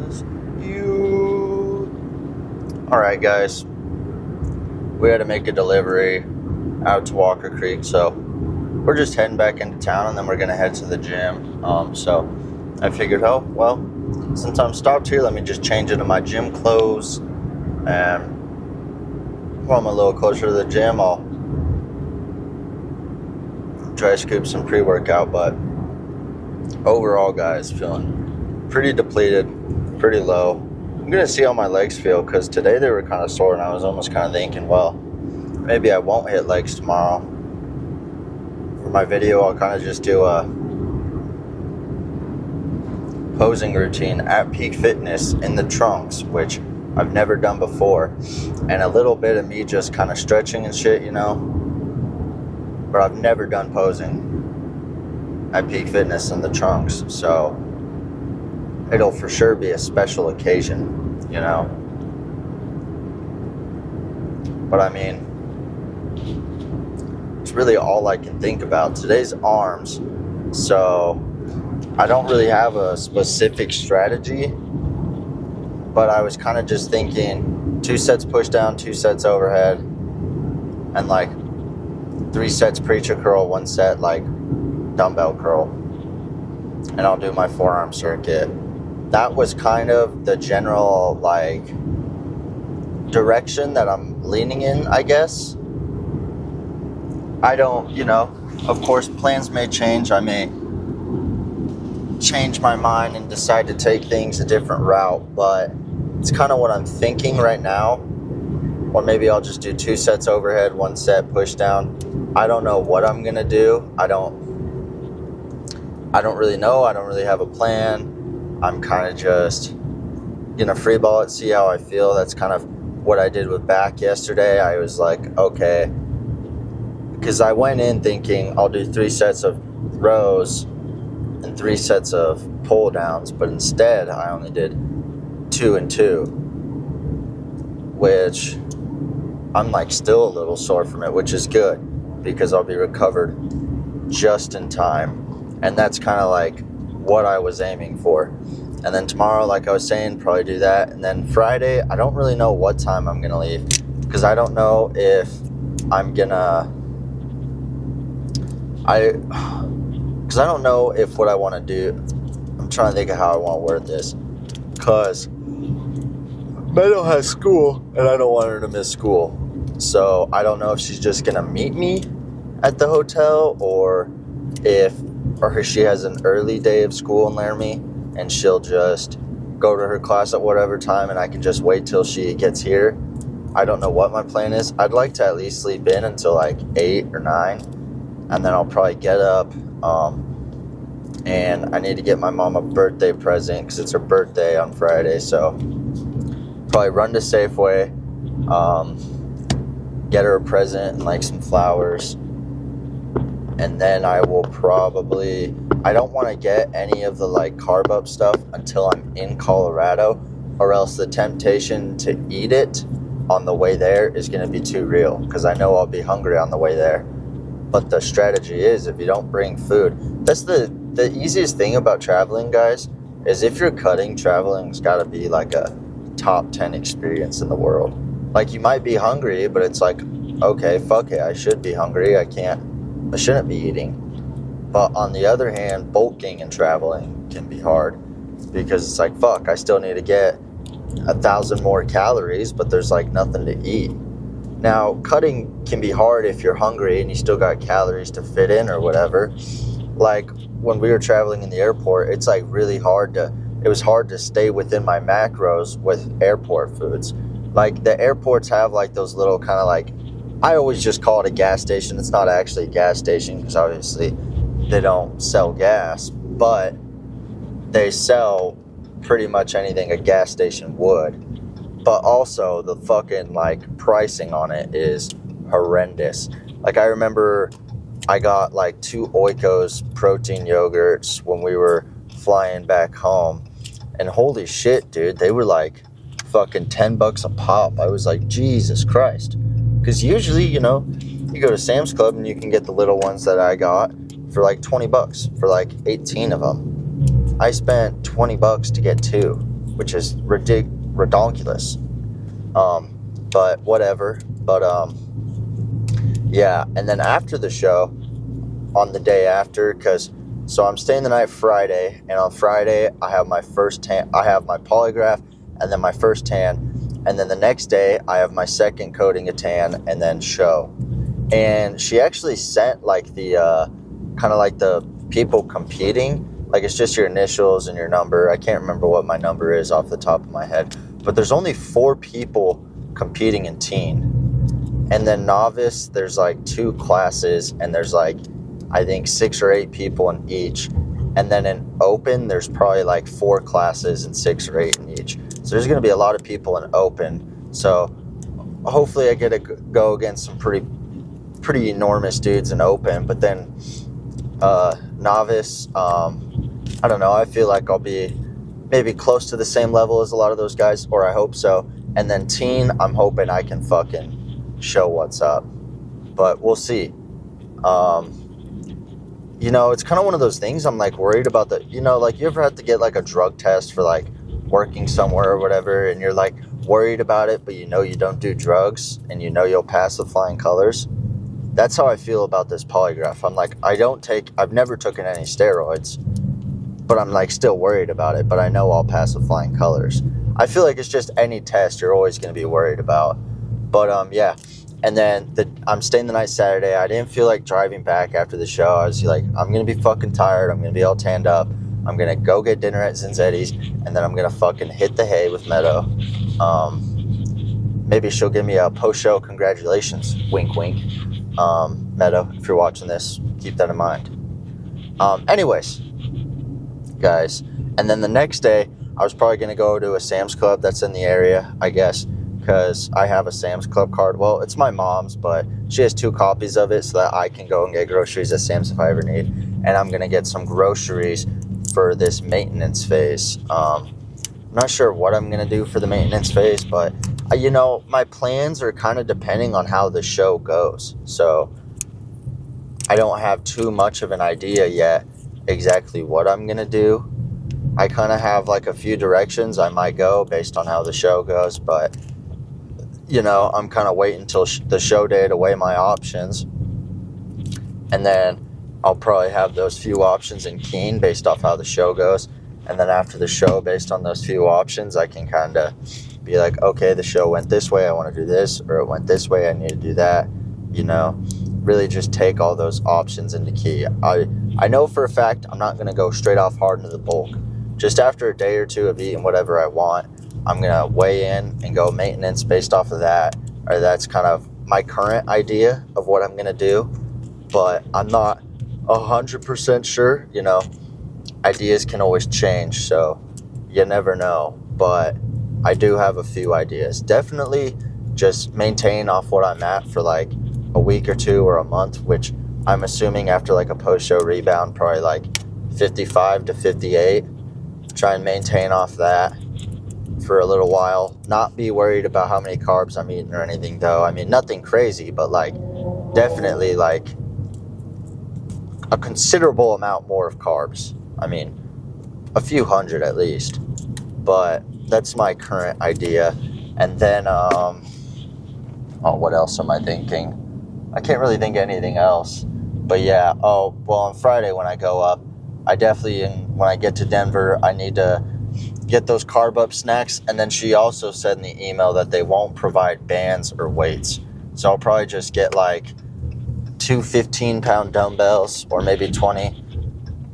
was you. Alright, guys. We had to make a delivery out to Walker Creek, so we're just heading back into town, and then we're going to head to the gym. So I figured, since I'm stopped here, let me just change into my gym clothes. And while I'm a little closer to the gym, I'll try to scoop some pre-workout. But overall, guys, feeling pretty depleted, pretty low. I'm going to see how my legs feel, because today they were kind of sore, and I was almost kind of thinking, well, maybe I won't hit legs tomorrow. For my video, I'll kind of just do a posing routine at peak fitness in the trunks, which I've never done before, and a little bit of me just kind of stretching and shit, but I've never done posing at peak fitness in the trunks, so it'll for sure be a special occasion, but I mean, it's really all I can think about. Today's arms, so I don't really have a specific strategy, but I was kind of just thinking 2 sets push down, 2 sets overhead, and like 3 sets preacher curl, 1 set like dumbbell curl, and I'll do my forearm circuit. That was kind of the general like direction that I'm leaning in, I guess. I don't, of course plans may change. I may change my mind and decide to take things a different route, but it's kind of what I'm thinking right now. Or maybe I'll just do 2 sets overhead, 1 set push down. I don't know what I'm gonna do. I don't really know. I don't really have a plan. I'm kind of just gonna free ball it, see how I feel. That's kind of what I did with back yesterday. I was like, okay, because I went in thinking I'll do 3 sets of rows and 3 sets of pull downs, but instead I only did 2 and 2, which I'm like still a little sore from it, which is good because I'll be recovered just in time. And that's kind of like what I was aiming for. And then tomorrow, like I was saying, probably do that. And then Friday, I don't really know what time I'm gonna leave, because I don't know if I'm gonna because I don't know if what I want to do. I'm trying to think of how I want to word this, because Meadow has school and I don't want her to miss school. So I don't know if she's just gonna meet me at the hotel, or she has an early day of school in Laramie and she'll just go to her class at whatever time and I can just wait till she gets here. I don't know what my plan is. I'd like to at least sleep in until like 8 or 9, and then I'll probably get up, and I need to get my mom a birthday present because it's her birthday on Friday. So probably run to Safeway, get her a present and like some flowers, and then I will probably, I don't want to get any of the like carb up stuff until I'm in Colorado, or else the temptation to eat it on the way there is going to be too real, because I know I'll be hungry on the way there. But the strategy is, if you don't bring food, that's the easiest thing about traveling, guys, is if you're cutting, traveling's got to be like a top 10 experience in the world. Like, you might be hungry, but it's like, okay, fuck it, I should be hungry. I shouldn't be eating. But on the other hand, bulking and traveling can be hard, because it's like, fuck, I still need to get 1,000 more calories, but there's like nothing to eat. Now, cutting can be hard if you're hungry and you still got calories to fit in or whatever. Like when we were traveling in the airport, it's like really hard it was hard to stay within my macros with airport foods. Like the airports have like those little kind of like, I always just call it a gas station. It's not actually a gas station because obviously they don't sell gas, but they sell pretty much anything a gas station would. But also the fucking like pricing on it is horrendous. Like I remember I got like 2 Oikos protein yogurts when we were flying back home, and holy shit, dude, they were like fucking $10 a pop. I was like, Jesus Christ. Because usually, you go to Sam's Club and you can get the little ones that I got for like $20 for like 18 of them. I spent $20 to get 2. which is ridiculous. But whatever. But yeah. And then after the show, on the day after, so I'm staying the night Friday, and on Friday I have my first tan. I have my polygraph, and then my first tan, and then the next day I have my second coating of tan, and then show. And she actually sent like the kind of like the people competing. Like, it's just your initials and your number. I can't remember what my number is off the top of my head. But there's only 4 people competing in teen. And then novice, there's like 2 classes, and there's like, I think 6 or 8 people in each. And then in open, there's probably like 4 classes and 6 or 8 in each. So there's going to be a lot of people in open. So hopefully I get to go against some pretty enormous dudes in open. But then novice, I don't know, I feel like I'll be maybe close to the same level as a lot of those guys, or I hope so. And then teen, I'm hoping I can fucking show what's up, but we'll see. You know, it's kind of one of those things I'm like worried about that, you know, like you ever have to get like a drug test for like working somewhere or whatever, and you're like worried about it, but you know you don't do drugs and you know you'll pass with flying colors. That's how I feel about this polygraph. I'm like, I've never taken any steroids, but I'm like still worried about it, but I know I'll pass with flying colors. I feel like it's just any test you're always going to be worried about. But yeah. And then I'm staying the night Saturday. I didn't feel like driving back after the show. I was like, I'm going to be fucking tired. I'm going to be all tanned up. I'm going to go get dinner at Zinzetti's, and then I'm going to fucking hit the hay with Meadow. Maybe she'll give me a post-show congratulations. Wink, wink. Meadow, if you're watching this, keep that in mind. Anyways, guys. And then the next day, I was probably going to go to a Sam's Club that's in the area, I guess, because I have a Sam's Club card. Well, it's my mom's, but she has 2 copies of it so that I can go and get groceries at Sam's if I ever need. And I'm going to get some groceries for this maintenance phase. I'm not sure what I'm going to do for the maintenance phase, but, you know, my plans are kind of depending on how the show goes. So I don't have too much of an idea yet exactly what I'm going to do. I kind of have like a few directions I might go based on how the show goes, but, you know, I'm kind of waiting until the show day to weigh my options. And then I'll probably have those few options in Keene based off how the show goes. And then after the show, based on those few options, I can kind of be like, okay, the show went this way, I want to do this, or it went this way, I need to do that. You know, really just take all those options into key. I know for a fact I'm not going to go straight off hard into the bulk. Just after a day or 2 of eating whatever I want, I'm going to weigh in and go maintenance based off of that. Or that's kind of my current idea of what I'm going to do. But I'm not 100% sure. You know, ideas can always change, so you never know. But I do have a few ideas. Definitely just maintain off what I'm at for like a week or 2 or a month, which I'm assuming after like a post-show rebound, probably like 55 to 58. Try and maintain off that for a little while. Not be worried about how many carbs I'm eating or anything, though. I mean, nothing crazy, but like definitely like a considerable amount more of carbs. I mean, a few hundred at least. But that's my current idea. And then, what else am I thinking? I can't really think of anything else. But yeah, on Friday when I go up, I definitely, when I get to Denver, I need to get those carb up snacks. And then she also said in the email that they won't provide bands or weights. So I'll probably just get like 2 15-pound dumbbells or maybe 20.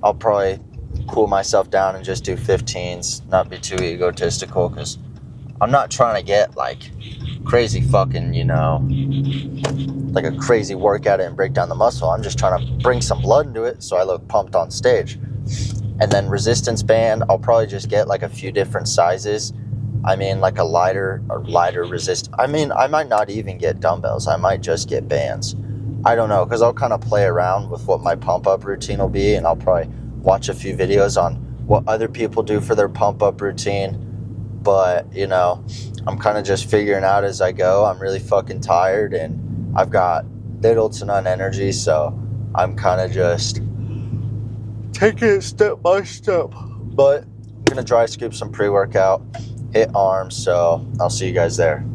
I'll probably cool myself down and just do 15s, not be too egotistical, because I'm not trying to get like crazy fucking, you know, like a crazy workout and break down the muscle. I'm just trying to bring some blood into it so I look pumped on stage. And then resistance band, I'll probably just get like a few different sizes. I mean, like a lighter resist. I mean, I might not even get dumbbells. I might just get bands. I don't know, because I'll kind of play around with what my pump-up routine will be, and I'll probably watch a few videos on what other people do for their pump-up routine. But, you know, I'm kind of just figuring out as I go. I'm really fucking tired, and I've got little to none energy, so I'm kind of just taking it step by step. But gonna dry scoop some pre-workout, hit arms, so I'll see you guys there.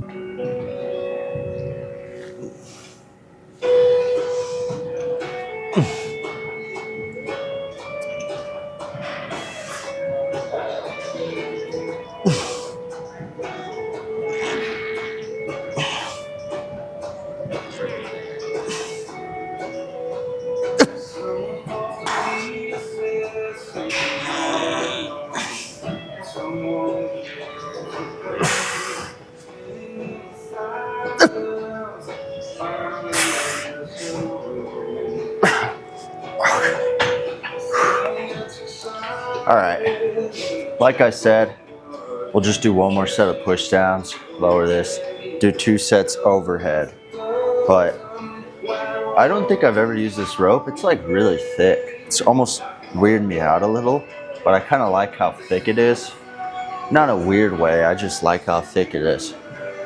All right, like I said, we'll just do one more set of push downs, lower this, do 2 sets overhead. But I don't think I've ever used this rope. It's like really thick. It's almost weirded me out a little, but I kind of like how thick it is. Not a weird way, I just like how thick it is.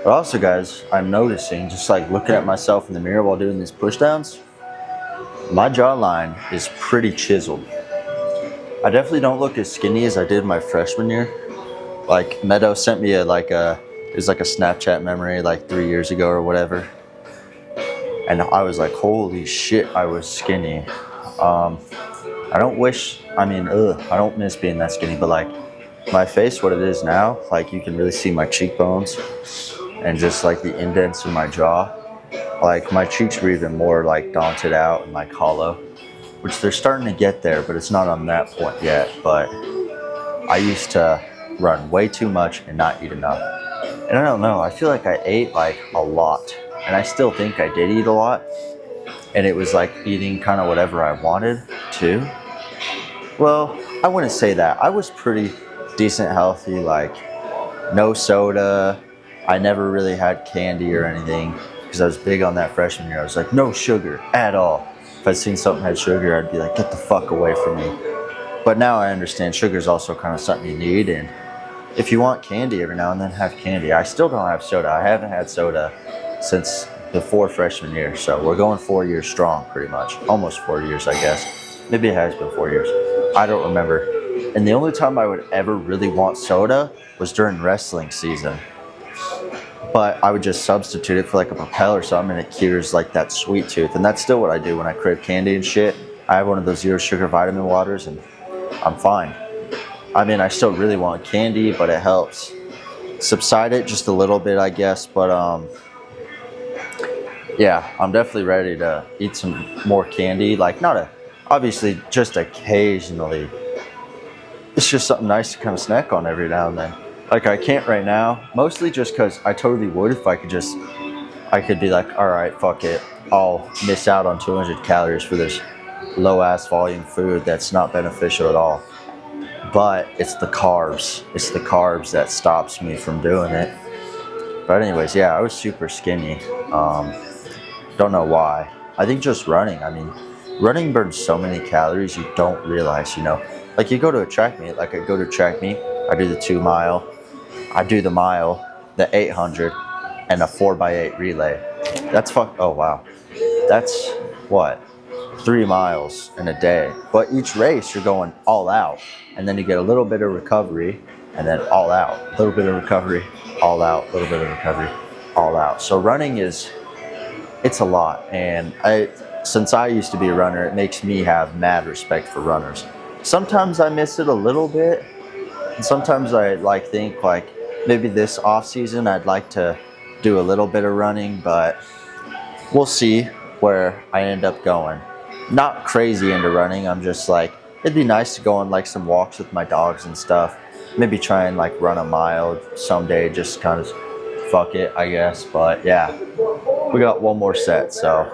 But also guys, I'm noticing, just like looking at myself in the mirror while doing these push downs, my jawline is pretty chiseled. I definitely don't look as skinny as I did my freshman year. Like Meadow sent me it was like a Snapchat memory like 3 years ago or whatever. And I was like, holy shit, I was skinny. I don't miss being that skinny, but like my face, what it is now, like you can really see my cheekbones and just like the indents in my jaw. Like my cheeks were even more like daunted out and like hollow, which they're starting to get there, but it's not on that point yet. But I used to run way too much and not eat enough. And I don't know, I feel like I ate like a lot. And I still think I did eat a lot. And it was like eating kind of whatever I wanted too. Well, I wouldn't say that. I was pretty decent healthy, like no soda. I never really had candy or anything because I was big on that freshman year. I was like, no sugar at all. If I'd seen something had sugar, I'd be like, get the fuck away from me. But now I understand sugar is also kind of something you need. And if you want candy every now and then, have candy. I still don't have soda. I haven't had soda since before freshman year. So we're going 4 years strong pretty much. Almost 4 years, I guess. Maybe it has been 4 years. I don't remember. And the only time I would ever really want soda was during wrestling season. But I would just substitute it for like a Propel or something and it cures like that sweet tooth. And that's still what I do when I crave candy and shit. I have one of those zero sugar vitamin waters and I'm fine. I mean, I still really want candy, but it helps subside it just a little bit, I guess. But yeah, I'm definitely ready to eat some more candy. Like obviously just occasionally. It's just something nice to kind of snack on every now and then. Like I can't right now, mostly just because I totally would if I could be like, all right, fuck it. I'll miss out on 200 calories for this low ass volume food that's not beneficial at all. But it's the carbs. It's the carbs that stops me from doing it. But anyways, yeah, I was super skinny. Don't know why. I think just running. I mean, running burns so many calories you don't realize, you know. Like you go to a track meet, like I go to a track meet, I do the 2 mile, I do the mile, the 800, and a 4x8 relay. Oh wow. That's what? 3 miles in a day. But each race you're going all out. And then you get a little bit of recovery and then all out. A little bit of recovery, all out, a little bit of recovery, all out. So running it's a lot. And since I used to be a runner, it makes me have mad respect for runners. Sometimes I miss it a little bit. And sometimes I think maybe this off season I'd like to do a little bit of running, but we'll see where I end up going. Not crazy into running. I'm just like, it'd be nice to go on like some walks with my dogs and stuff. Maybe try and like run a mile someday, just kind of fuck it, I guess. But yeah, we got one more set, so.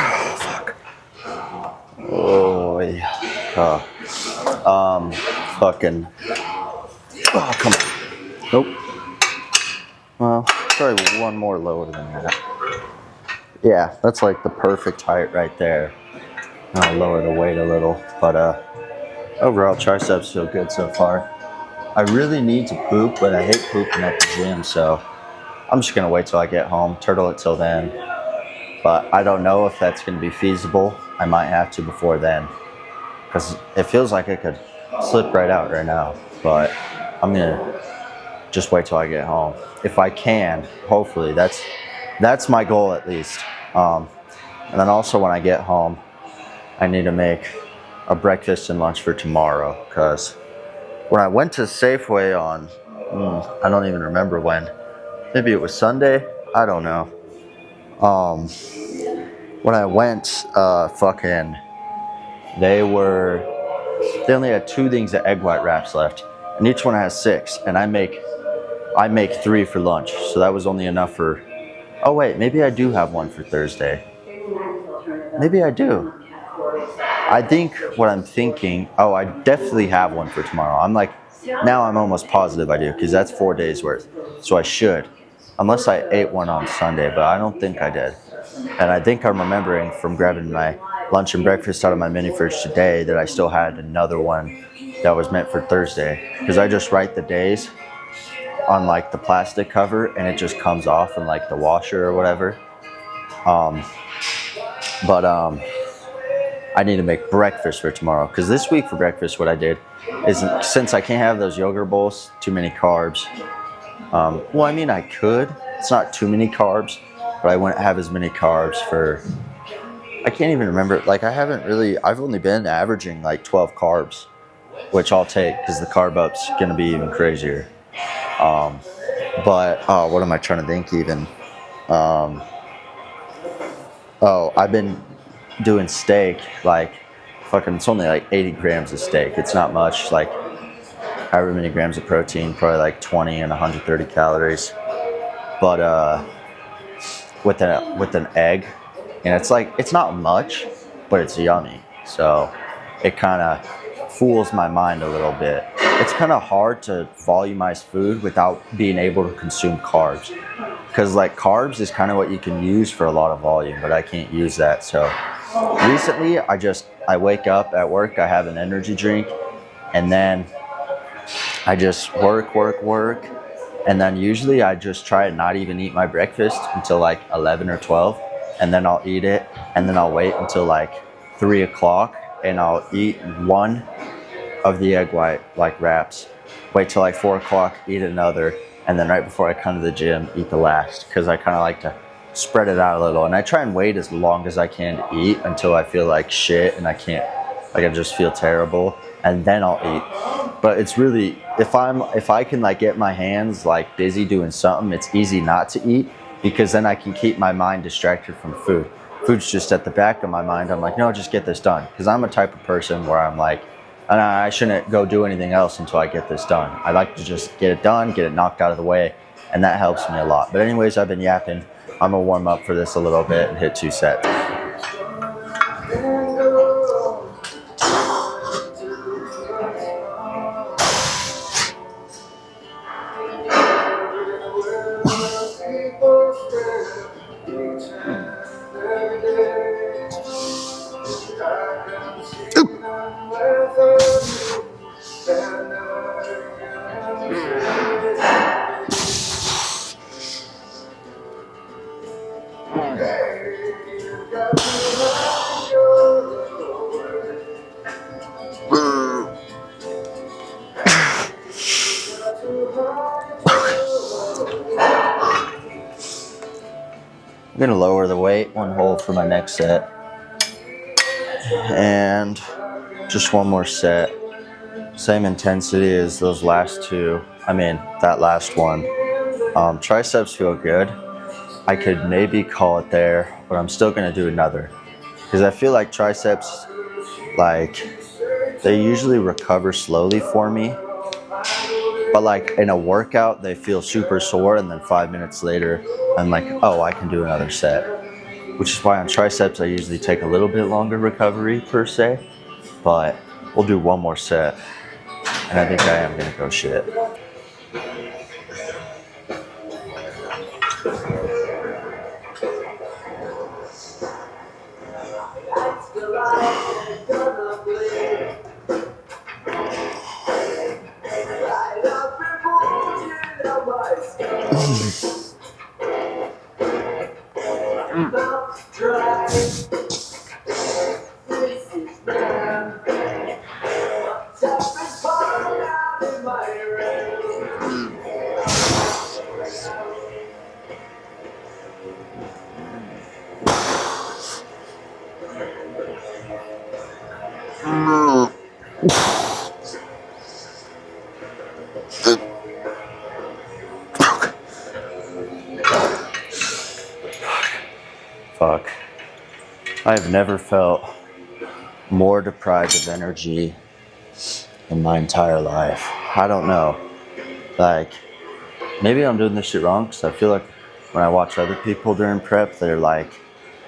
Oh, fuck. Ay. Fucking. Oh, come on. Nope. Well, probably one more lower than that. Yeah, that's like the perfect height right there. I'll lower the weight a little, but overall triceps feel good so far. I really need to poop, but I hate pooping at the gym, so I'm just gonna wait till I get home, turtle it till then. But I don't know if that's gonna be feasible. I might have to before then, because it feels like it could slip right out right now. But I'm gonna just wait till I get home. If I can, hopefully, that's my goal at least. And then also when I get home, I need to make a breakfast and lunch for tomorrow, because when I went to Safeway on, I don't even remember when, maybe it was Sunday, I don't know. When I went, they only had 2 things of egg white wraps left, and each one has 6, and I make 3 for lunch, so that was only enough for, oh wait, maybe I do have one for Thursday. Maybe I do. I think what I'm thinking, I definitely have one for tomorrow. Now I'm almost positive I do, because that's 4 days worth. So I should, unless I ate one on Sunday, but I don't think I did. And I think I'm remembering from grabbing my lunch and breakfast out of my mini fridge today that I still had another one that was meant for Thursday. Because I just write the days on like the plastic cover, and it just comes off in like the washer or whatever. I need to make breakfast for tomorrow, because this week for breakfast what I did is, since I can't have those yogurt bowls, too many carbs. Well, I mean I could, it's not too many carbs, but I wouldn't have as many carbs for, I can't even remember, like I've only been averaging like 12 carbs, which I'll take because the carb up's gonna be even crazier. What am I trying to think even? I've been doing steak, like it's only like 80 grams of steak. It's not much, like however many grams of protein, probably like 20 and 130 calories. But with an egg, and it's not much, but it's yummy. So it kind of fools my mind a little bit. It's kind of hard to volumize food without being able to consume carbs, because like carbs is kind of what you can use for a lot of volume, but I can't use that. So recently I wake up at work, I have an energy drink, and then I just work, and then usually I just try to not even eat my breakfast until like 11 or 12, and then I'll eat it, and then I'll wait until like 3 o'clock, and I'll eat one of the egg white like wraps, wait till like 4 o'clock, eat another, and then right before I come to the gym, eat the last, because I kind of like to spread it out a little, and I try and wait as long as I can to eat until I feel like shit and I can't, like I just feel terrible, and then I'll eat. But it's really, if I can like get my hands like busy doing something, it's easy not to eat, because then I can keep my mind distracted from food. Food's just at the back of my mind. I'm like, no, just get this done, because I'm a type of person where I'm like, I shouldn't go do anything else until I get this done. I like to just get it done, get it knocked out of the way, and that helps me a lot. But anyways, I've been yapping. I'm gonna warm up for this a little bit and hit 2 sets. I'm gonna lower the weight 1 hold for my next set, and just 1 more set, same intensity as those last 2. That last one. Triceps feel good. I could maybe call it there, but I'm still gonna do another, because I feel like triceps, like they usually recover slowly for me, but like in a workout they feel super sore, and then 5 minutes later I'm like, oh, I can do another set, which is why on triceps I usually take a little bit longer recovery per se. but we'll do one more set, and I think I am gonna go shit. Fuck. I have never felt more deprived of energy in my entire life. I don't know. Like, maybe I'm doing this shit wrong, because I feel like when I watch other people during prep, they're like,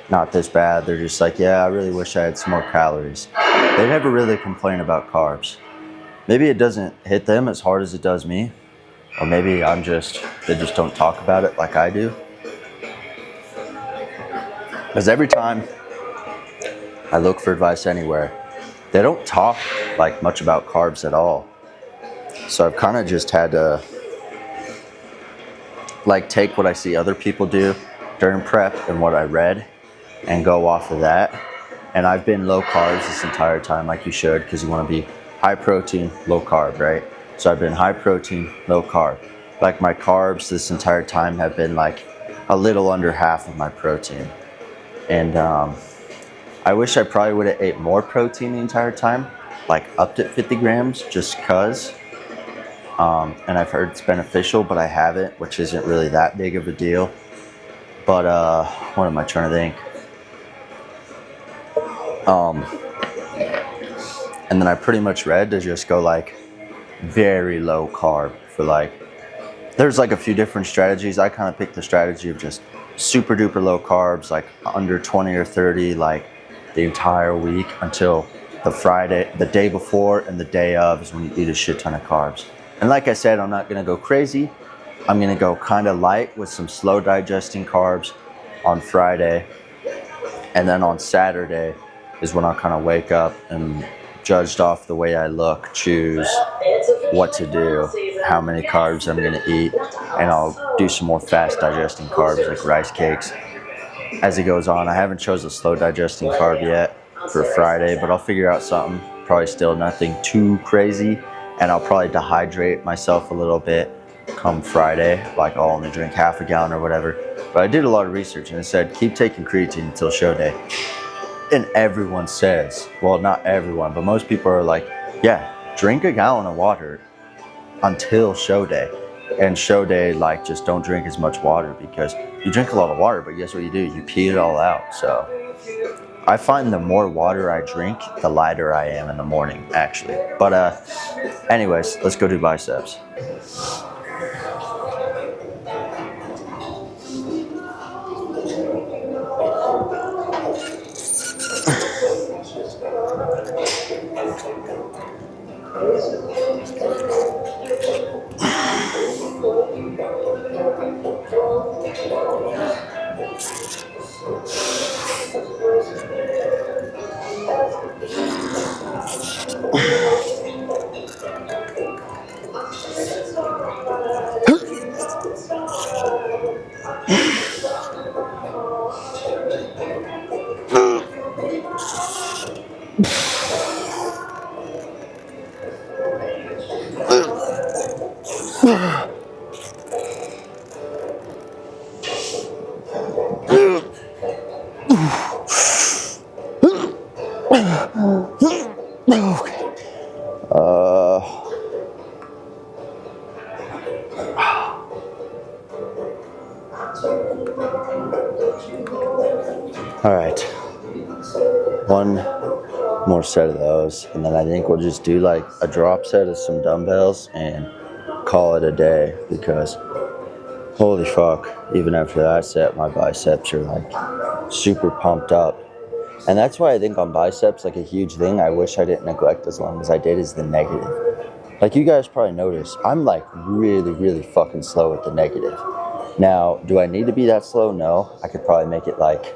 not this bad. They're just like, yeah, I really wish I had some more calories. They never really complain about carbs. Maybe it doesn't hit them as hard as it does me. Or maybe they just don't talk about it like I do. Because every time I look for advice anywhere, they don't talk like much about carbs at all. So I've kind of just had to like take what I see other people do during prep and what I read and go off of that. And I've been low carbs this entire time, like you should, because you want to be high protein, low carb, right? So I've been high protein, low carb. Like my carbs this entire time have been like a little under half of my protein. And I wish I probably would have ate more protein the entire time, like up to 50 grams, just cause. And I've heard it's beneficial, but I haven't, which isn't really that big of a deal. But what am I trying to think? And then I pretty much read to just go like very low carb for like, there's like a few different strategies. I kind of picked the strategy of just super duper low carbs, like under 20 or 30, like the entire week until the Friday, the day before and the day of is when you eat a shit ton of carbs. And like I said, I'm not gonna go crazy. I'm gonna go kind of light with some slow digesting carbs on Friday. And then on Saturday is when I'll kind of wake up and, judged off the way I look, choose what to do, how many carbs I'm gonna eat, and I'll do some more fast digesting carbs like rice cakes as it goes on. I haven't chose a slow digesting carb yet for Friday, but I'll figure out something. Probably still nothing too crazy, and I'll probably dehydrate myself a little bit come Friday, like I'll only drink half a gallon or whatever. But I did a lot of research and it said keep taking creatine until show day. And everyone says, well, not everyone, but most people are like, yeah, drink a gallon of water until show day. And show day, like, just don't drink as much water, because you drink a lot of water, but guess what you do? You pee it all out. So I find the more water I drink, the lighter I am in the morning, actually. But anyways, let's go do biceps. All right, one more set of those, and then I think we'll just do like a drop set of some dumbbells and call it a day, because holy fuck, even after that set, my biceps are like super pumped up. And that's why I think on biceps, like a huge thing I wish I didn't neglect as long as I did is the negative. Like you guys probably noticed, I'm like really, really fucking slow with the negative. Now, do I need to be that slow? No. I could probably make it like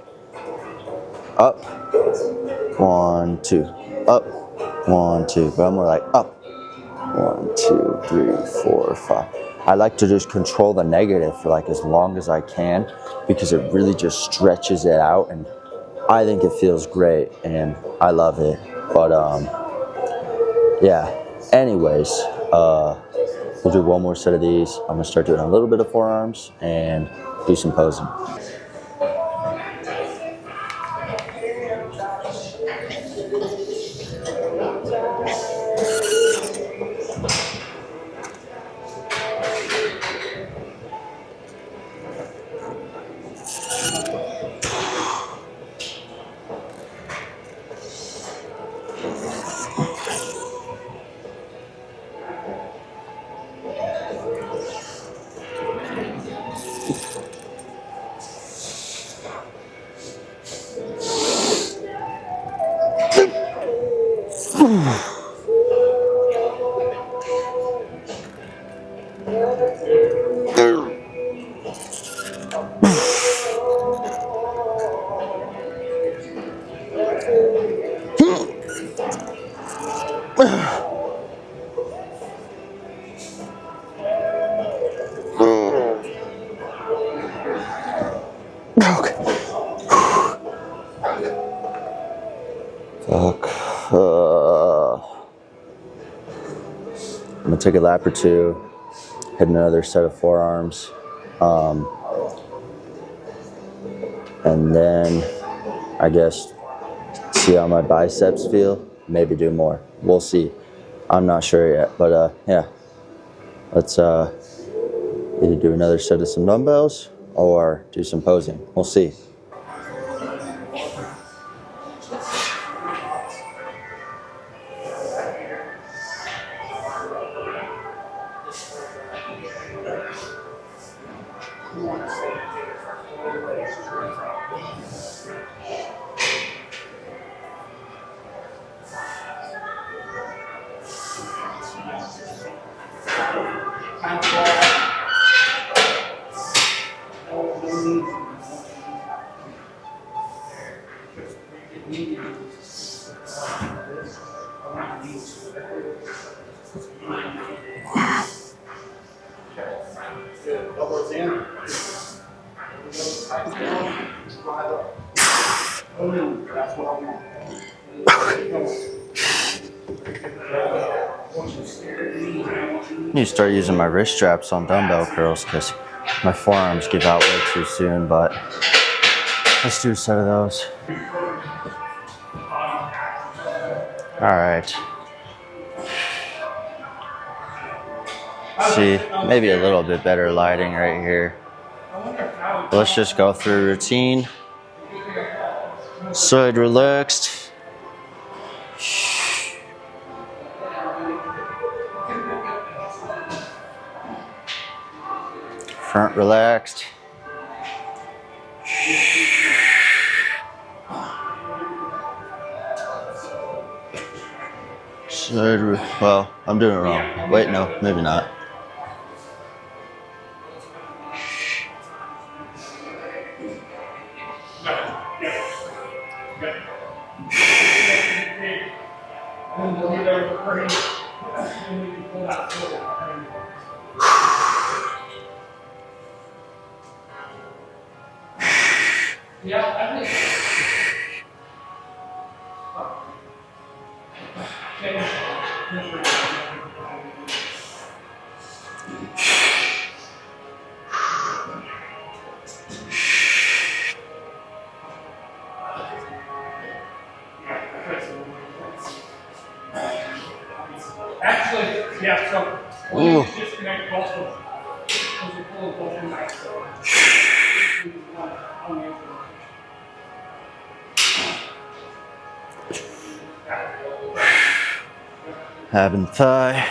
up, 1, 2, up, 1, 2. But I'm more like up, 1, 2, 3, 4, 5. I like to just control the negative for like as long as I can because it really just stretches it out, and I think it feels great and I love it. But yeah. Anyways, we'll do one more set of these. I'm gonna start doing a little bit of forearms and do some posing. Fuck. I'm gonna take a lap or two, hit another set of forearms, and then I guess see how my biceps feel. Maybe do more. We'll see. I'm not sure yet, but yeah. Let's either do another set of some dumbbells or do some posing. We'll see. I need to start using my wrist straps on dumbbell curls because my forearms give out way too soon, but let's do a set of those. All right. See, maybe a little bit better lighting right here. Let's just go through routine. Side relaxed. Front relaxed. Side, well, I'm doing it wrong. Wait, no, maybe not. Actually, yeah, so we'll disconnect both of them. Because we pull both in back, so Having thigh.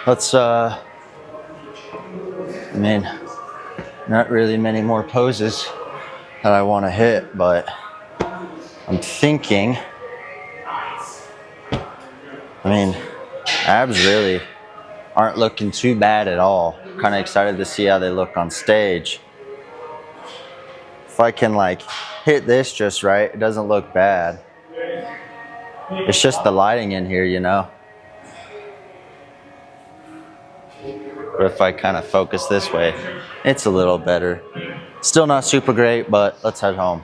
Let's, I mean, not really many more poses that I want to hit, but I'm thinking, I mean, abs really aren't looking too bad at all. Kind of excited to see how they look on stage. If I can like hit this just right, it doesn't look bad. It's just the lighting in here, you know. But if I kind of focus this way, it's a little better. Still not super great, but let's head home.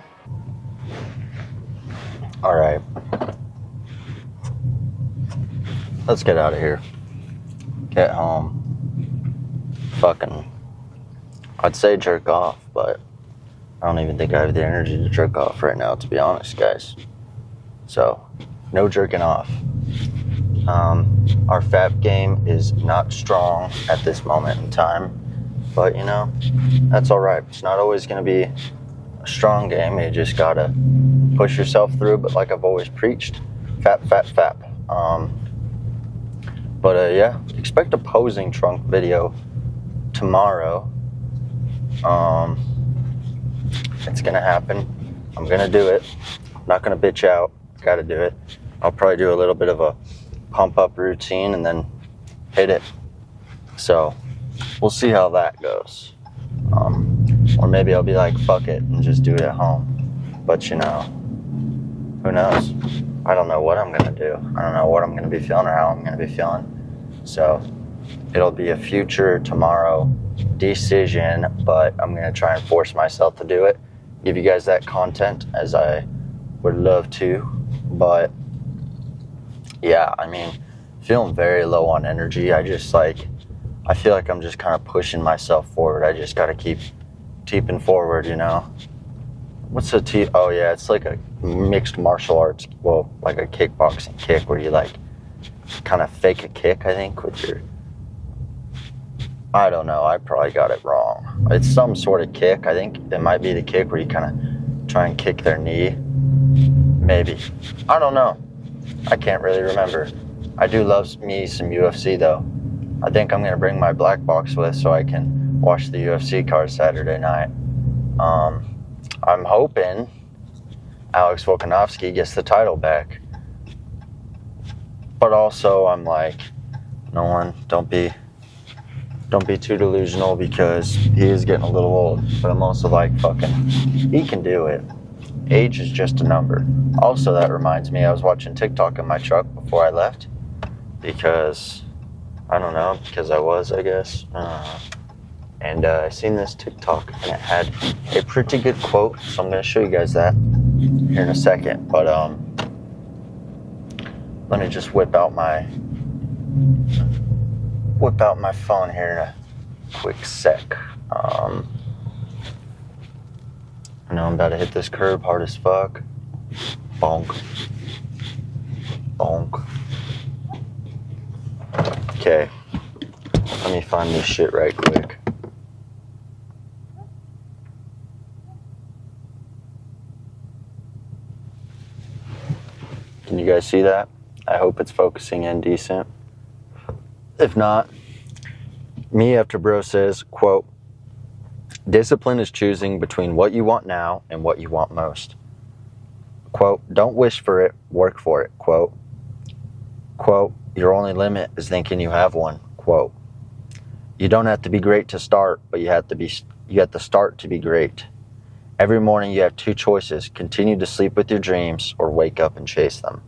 All right. Let's get out of here. Get home. Fucking, I'd say jerk off, but I don't even think I have the energy to jerk off right now, to be honest, guys. So, no jerking off. Our FAP game is not strong at this moment in time, but you know, that's all right. It's not always going to be a strong game. You just gotta push yourself through. But like I've always preached, FAP. Yeah, expect a posing trunk video tomorrow. It's gonna happen. I'm gonna do it. I'm not gonna bitch out. Gotta do it. I'll probably do a little bit of a pump up routine and then hit it. So we'll see how that goes. Or maybe I'll be like, fuck it, and just do it at home. But you know, who knows? I don't know what I'm gonna do. I don't know what I'm gonna be feeling or how I'm gonna be feeling. So it'll be a future tomorrow decision, but I'm gonna try and force myself to do it. Give you guys that content as I would love to. But yeah, I mean, feeling very low on energy. I feel like I'm just kind of pushing myself forward. I just gotta keep teeping forward, you know. What's a T? Oh yeah, it's like a mixed martial arts, well, like a kickboxing kick where you like kind of fake a kick, I think, with your, I don't know, I probably got it wrong. It's some sort of kick. I think it might be the kick where you kind of try and kick their knee. Maybe. I don't know. I can't really remember. I do love me some UFC though. I think I'm going to bring my black box with so I can watch the UFC card Saturday night. I'm hoping Alex Volkanovski gets the title back. But also I'm like, don't be too delusional because he is getting a little old. But I'm also like, fucking, he can do it. Age is just a number. Also, that reminds me, I was watching TikTok in my truck before I left because, I don't know, because I was, I guess. And I seen this TikTok and it had a pretty good quote, so I'm going to show you guys that here in a second. But let me just whip out my phone here in a quick sec. I know I'm about to hit this curb hard as fuck. Bonk. Bonk. Okay. Let me find this shit right quick. Can you guys see that? I hope it's focusing in decent. If not, me after bro says, quote, discipline is choosing between what you want now and what you want most. Quote, don't wish for it, work for it. Quote, your only limit is thinking you have one. Quote, you don't have to be great to start, but you have to start to be great. Every morning you have two choices, continue to sleep with your dreams or wake up and chase them.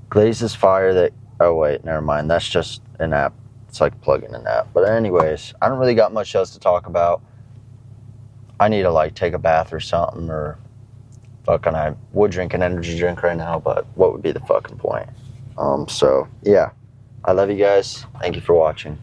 Glazes fire that, oh wait, never mind, that's just an app. It's like plugging an app. But anyways, I don't really got much else to talk about. I need to like take a bath or something, or fucking I would drink an energy drink right now, but what would be the fucking point? So yeah, I love you guys. Thank you for watching.